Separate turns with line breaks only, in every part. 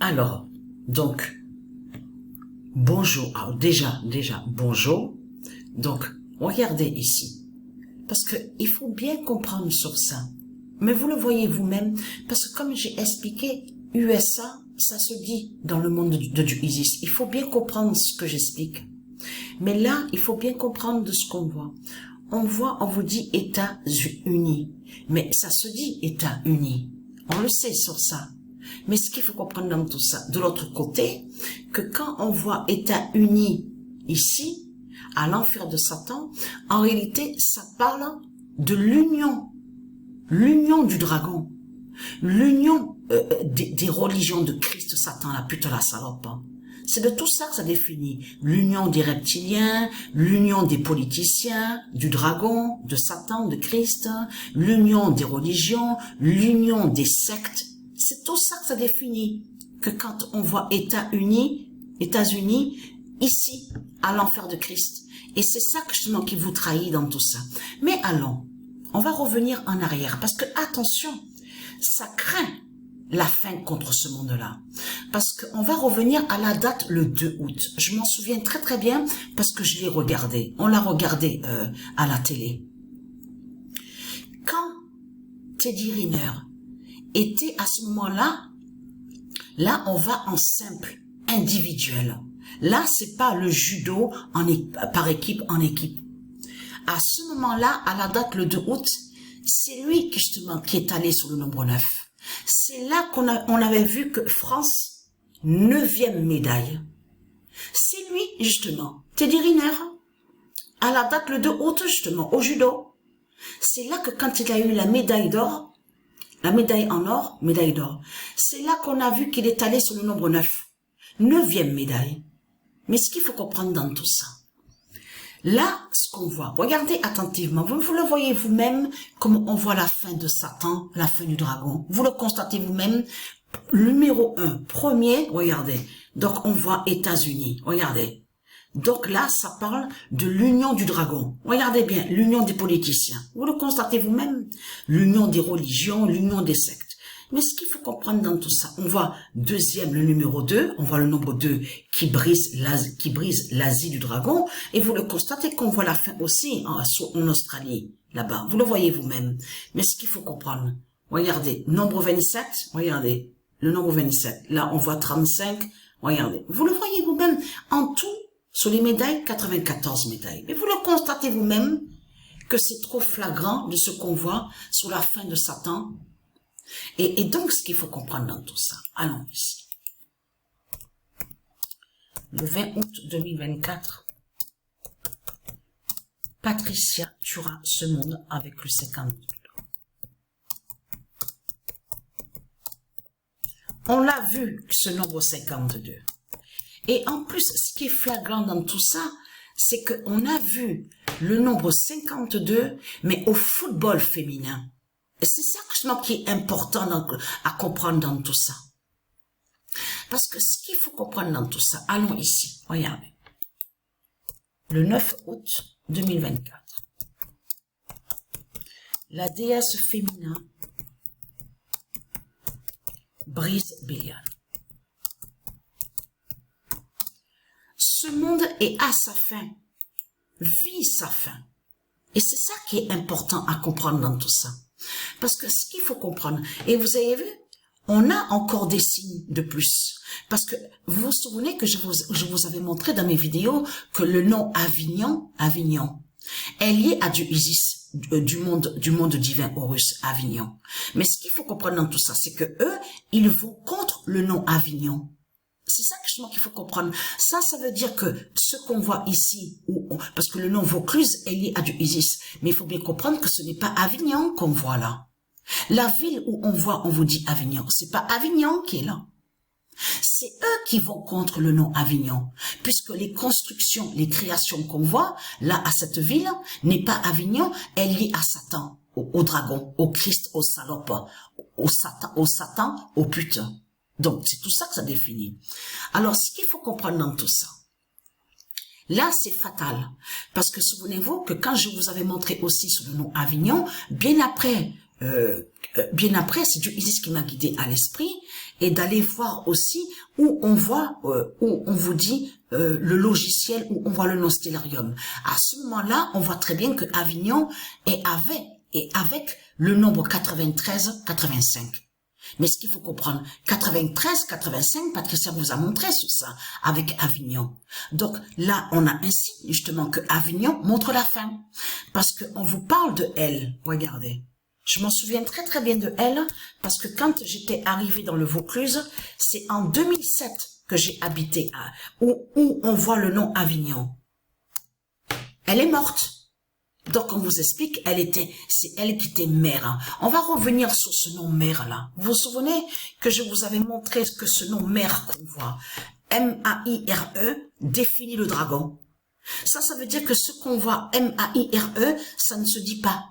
Alors, donc, bonjour. Alors déjà, bonjour. Donc, regardez ici. Parce que il faut bien comprendre sur ça. Mais vous le voyez vous-même, parce que comme j'ai expliqué, USA, ça se dit dans le monde du ISIS. Il faut bien comprendre ce que j'explique. Mais là, il faut bien comprendre de ce qu'on voit. On vous dit États-Unis. Mais ça se dit États-Unis. On le sait sur ça. Mais ce qu'il faut comprendre dans tout ça, de l'autre côté, que quand on voit États-Unis ici, à l'enfer de Satan, en réalité, ça parle de l'union du dragon, l'union des religions de Christ, Satan, la pute, la salope. C'est de tout ça que ça définit. L'union des reptiliens, l'union des politiciens, du dragon, de Satan, de Christ, l'union des religions, l'union des sectes. C'est tout ça que ça définit. Que quand on voit États-Unis, ici, à l'enfer de Christ. Et c'est ça justement qui vous trahit dans tout ça. Mais allons, on va revenir en arrière. Parce que, attention, ça craint la fin contre ce monde-là. Parce qu'on va revenir à la date le 2 août. Je m'en souviens très très bien parce que je l'ai regardé. On l'a regardé à la télé. Quand Teddy Riner était à ce moment-là, là on va en simple, individuel. Là c'est pas le judo par équipe en équipe. À ce moment-là, à la date le 2 août, c'est lui justement qui est allé sur le nombre 9. C'est là qu'on avait vu que France, 9e médaille. C'est lui, justement, Teddy Riner, à la date le 2 août, justement, au judo. C'est là que quand il a eu la médaille d'or, la médaille en or, médaille d'or, c'est là qu'on a vu qu'il est allé sur le nombre 9. 9e médaille. Mais ce qu'il faut comprendre dans tout ça, là, ce qu'on voit, regardez attentivement, vous le voyez vous-même, comme on voit la fin de Satan, la fin du dragon. Vous le constatez vous-même, numéro 1, premier, regardez. Donc, on voit États-Unis, regardez. Donc là, ça parle de l'union du dragon. Regardez bien, l'union des politiciens. Vous le constatez vous-même, l'union des religions, l'union des sectes. Mais ce qu'il faut comprendre dans tout ça, on voit deuxième, le numéro 2, on voit le nombre 2 qui brise l'Asie du dragon, et vous le constatez qu'on voit la fin aussi en Australie, là-bas. Vous le voyez vous-même. Mais ce qu'il faut comprendre, regardez, nombre 27, regardez, le nombre 27, là on voit 35, regardez. Vous le voyez vous-même, en tout, sur les médailles, 94 médailles. Mais vous le constatez vous-même que c'est trop flagrant de ce qu'on voit sur la fin de Satan. Et donc, ce qu'il faut comprendre dans tout ça, allons ici. Le 20 août 2024, Patricia tuera ce monde avec le 52. On l'a vu, ce nombre 52. Et en plus, ce qui est flagrant dans tout ça, c'est qu'on a vu le nombre 52, mais au football féminin. Et c'est ça justement qui est important à comprendre dans tout ça. Parce que ce qu'il faut comprendre dans tout ça, allons ici, regardez. Le 9 août 2024, la déesse féminin brise Bélial. Ce monde est à sa fin, vit sa fin. Et c'est ça qui est important à comprendre dans tout ça. Parce que ce qu'il faut comprendre, et vous avez vu, on a encore des signes de plus. Parce que vous vous souvenez que je vous avais montré dans mes vidéos que le nom Avignon est lié à du Isis, du monde divin Horus, Avignon. Mais ce qu'il faut comprendre dans tout ça, c'est que eux, ils vont contre le nom Avignon. C'est ça justement qu'il faut comprendre. Ça veut dire que ce qu'on voit ici, parce que le nom Vaucluse est lié à du Isis, mais il faut bien comprendre que ce n'est pas Avignon qu'on voit là. La ville où on vous dit Avignon, c'est pas Avignon qui est là. C'est eux qui vont contre le nom Avignon, puisque les constructions, les créations qu'on voit là à cette ville n'est pas Avignon, elle est liée à Satan, au dragon, au Christ, au salope, au Satan, au putain. Donc, c'est tout ça que ça définit. Alors, ce qu'il faut comprendre dans tout ça, là, c'est fatal. Parce que souvenez-vous que quand je vous avais montré aussi sur le nom Avignon, bien après bien après, c'est Dieu Isis qui m'a guidé à l'esprit, et d'aller voir aussi où on voit, où on vous dit le logiciel, où on voit le nom Stellarium. À ce moment-là, on voit très bien que Avignon est avec le nombre 93, 85. Mais ce qu'il faut comprendre, 93, 85, Patricia vous a montré sur ça, avec Avignon. Donc là, on a ainsi justement que Avignon montre la fin. Parce qu'on vous parle de elle, regardez. Je m'en souviens très très bien de elle, parce que quand j'étais arrivée dans le Vaucluse, c'est en 2007 que j'ai habité, où on voit le nom Avignon. Elle est morte. Donc, on vous explique, c'est elle qui était mère. Hein. On va revenir sur ce nom mère là. Vous vous souvenez que je vous avais montré que ce nom mère qu'on voit, M-A-I-R-E, définit le dragon. Ça veut dire que ce qu'on voit, M-A-I-R-E, ça ne se dit pas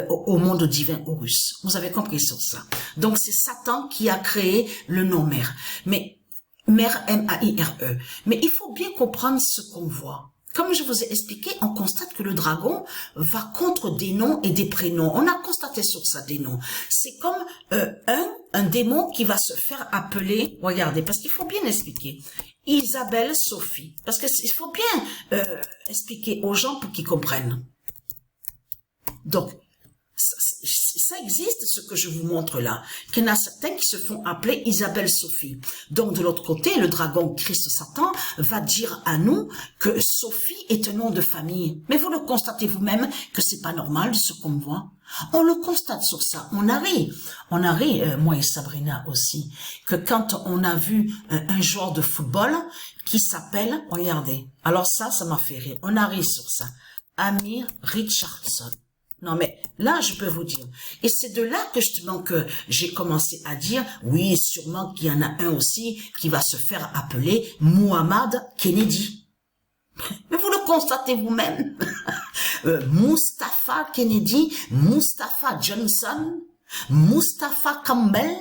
au monde divin Horus. Vous avez compris sur ça. Donc, c'est Satan qui a créé le nom mère. Mais, mère M-A-I-R-E. Mais il faut bien comprendre ce qu'on voit. Comme je vous ai expliqué, on constate que le dragon va contre des noms et des prénoms. On a constaté sur ça des noms. C'est comme un démon qui va se faire appeler, regardez, parce qu'il faut bien expliquer, Isabelle Sophie. Parce qu'il faut bien expliquer aux gens pour qu'ils comprennent. Donc, ça existe, ce que je vous montre là. Qu'il y en a certains qui se font appeler Isabelle Sophie. Donc, de l'autre côté, le dragon Christ Satan va dire à nous que Sophie est un nom de famille. Mais vous le constatez vous-même que c'est pas normal de ce qu'on voit. On le constate sur ça. On a ri, moi et Sabrina aussi, que quand on a vu un joueur de football qui s'appelle, regardez, alors ça m'a fait rire. On a ri sur ça. Amir Richardson. Non, mais là, je peux vous dire. Et c'est de là que justement que j'ai commencé à dire, oui, sûrement qu'il y en a un aussi qui va se faire appeler Muhammad Kennedy. Mais vous le constatez vous-même. Mustafa Kennedy, Mustafa Johnson, Mustafa Campbell.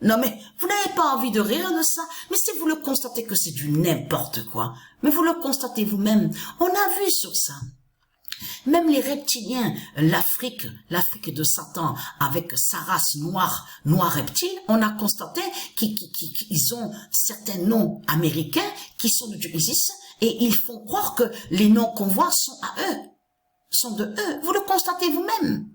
Non, mais vous n'avez pas envie de rire de ça. Mais si vous le constatez que c'est du n'importe quoi. Mais vous le constatez vous-même. On a vu sur ça. Même les reptiliens, l'Afrique de Satan, avec sa race noire reptile, on a constaté qu'ils ont certains noms américains qui sont de Dieu Isis, et ils font croire que les noms qu'on voit sont à eux, sont de eux. Vous le constatez vous-même.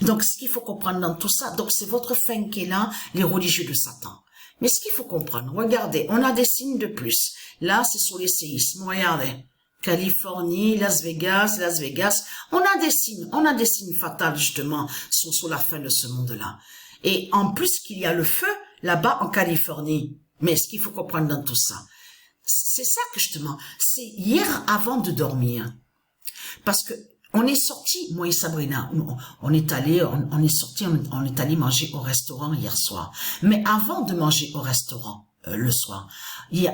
Donc, ce qu'il faut comprendre dans tout ça, donc c'est votre fin qui est là, les religieux de Satan. Mais ce qu'il faut comprendre, regardez, on a des signes de plus. Là, c'est sur les séismes, regardez. Californie, Las Vegas, on a des signes fatals justement sur la fin de ce monde-là. Et en plus qu'il y a le feu là-bas en Californie. Mais ce qu'il faut comprendre dans tout ça, c'est ça que justement, c'est hier avant de dormir. Parce que on est sorti, moi et Sabrina, on est allé manger au restaurant hier soir. Mais avant de manger au restaurant le soir, vers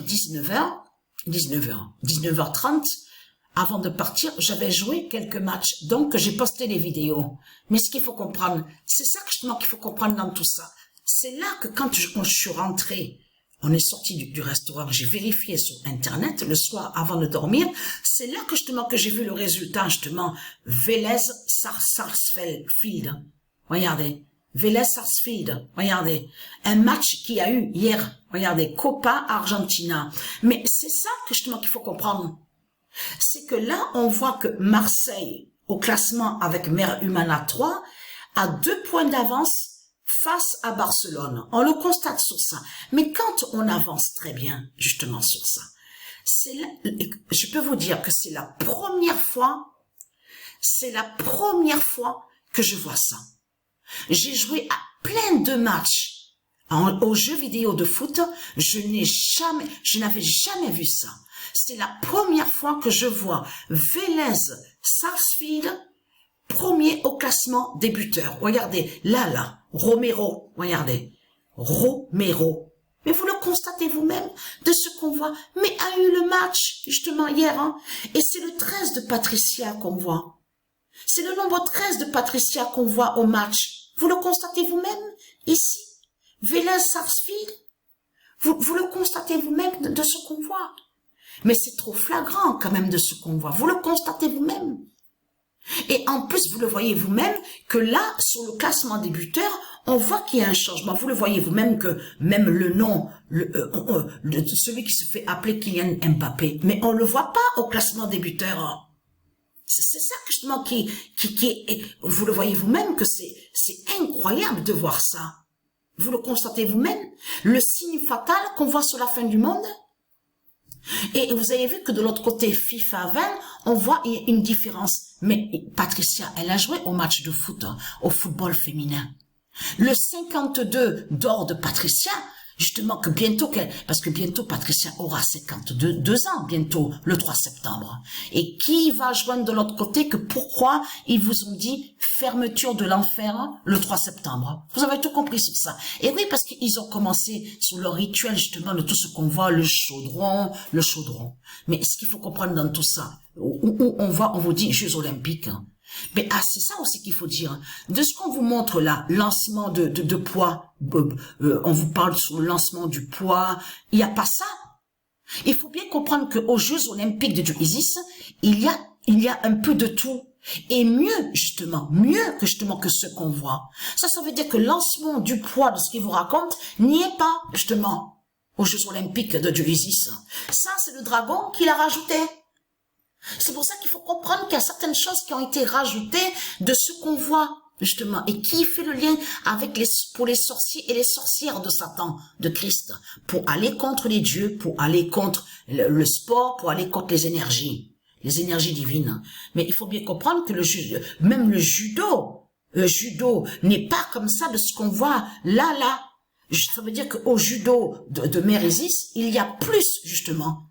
19h30, avant de partir, j'avais joué quelques matchs, donc j'ai posté les vidéos. Mais ce qu'il faut comprendre, c'est ça justement qu'il faut comprendre dans tout ça. C'est là que quand je suis rentrée, on est sorti du restaurant, j'ai vérifié sur Internet le soir avant de dormir, c'est là que justement que j'ai vu le résultat, justement, Vélez Sarsfield. Regardez. Vélez Sarsfield, regardez, un match qu'il y a eu hier, regardez, Copa Argentina. Mais c'est ça que justement qu'il faut comprendre. C'est que là, on voit que Marseille, au classement avec Mère Humana 3, a 2 points d'avance face à Barcelone. On le constate sur ça. Mais quand on avance très bien, justement, sur ça, je peux vous dire que c'est la première fois que je vois ça. J'ai joué à plein de matchs aux jeux vidéo de foot. Je n'avais jamais vu ça. C'est la première fois que je vois Vélez Sarsfield premier au classement des buteurs. Regardez, là, Romero, regardez, Romero. Mais vous le constatez vous-même de ce qu'on voit. Mais a eu le match, justement, hier, hein. Et c'est le 13 de Patricia qu'on voit. C'est le nombre 13 de Patricia qu'on voit au match. Vous le constatez vous-même, ici, Vélez Sarsfield. Vous le constatez vous-même de ce qu'on voit. Mais c'est trop flagrant quand même de ce qu'on voit. Vous le constatez vous-même. Et en plus, vous le voyez vous-même que là, sur le classement des buteurs, on voit qu'il y a un changement. Vous le voyez vous-même que même le nom, celui qui se fait appeler Kylian Mbappé, mais on le voit pas au classement des buteurs. C'est ça justement vous le voyez vous-même que c'est incroyable de voir ça. Vous le constatez vous-même, le signe fatal qu'on voit sur la fin du monde. Et vous avez vu que de l'autre côté, FIFA 20, on voit une différence. Mais Patricia, elle a joué au match de foot, au football féminin. Le 52 d'or de Patricia, justement que bientôt, parce que bientôt Patricia aura 52 ans, bientôt, le 3 septembre. Et qui va joindre de l'autre côté que pourquoi ils vous ont dit fermeture de l'enfer le 3 septembre. Vous avez tout compris sur ça. Et oui, parce qu'ils ont commencé sur leur rituel justement de tout ce qu'on voit, le chaudron. Mais ce qu'il faut comprendre dans tout ça, où on vous dit Jeux Olympiques, mais c'est ça aussi qu'il faut dire. De ce qu'on vous montre là, lancement de poids, on vous parle sur le lancement du poids, il n'y a pas ça. Il faut bien comprendre qu'aux Jeux Olympiques de Isis, il y a un peu de tout. Et mieux que ce qu'on voit. Ça veut dire que le lancement du poids de ce qu'il vous raconte n'y est pas, justement, aux Jeux Olympiques de Isis. Ça, c'est le dragon qui l'a rajouté. C'est pour ça qu'il faut comprendre qu'il y a certaines choses qui ont été rajoutées de ce qu'on voit, justement, et qui fait le lien avec pour les sorciers et les sorcières de Satan, de Christ, pour aller contre les dieux, pour aller contre le sport, pour aller contre les énergies divines. Mais il faut bien comprendre que même le judo n'est pas comme ça de ce qu'on voit là. Ça veut dire qu'au judo de Mère Isis, il y a plus, justement,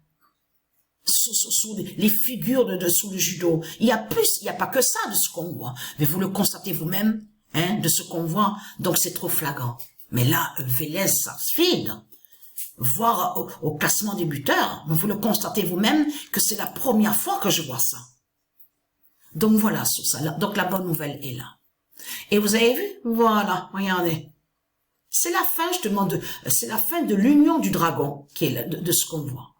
sous les figures sous le judo. Il y a plus, il n'y a pas que ça de ce qu'on voit. Mais vous le constatez vous-même, de ce qu'on voit. Donc c'est trop flagrant. Mais là, Vélez Sarsfield, voir au classement des buteurs, vous le constatez vous-même que c'est la première fois que je vois ça. Donc voilà, sur ça. Donc la bonne nouvelle est là. Et vous avez vu? Voilà, regardez. C'est la fin, justement, c'est la fin de l'union du dragon, qui est là, de ce qu'on voit.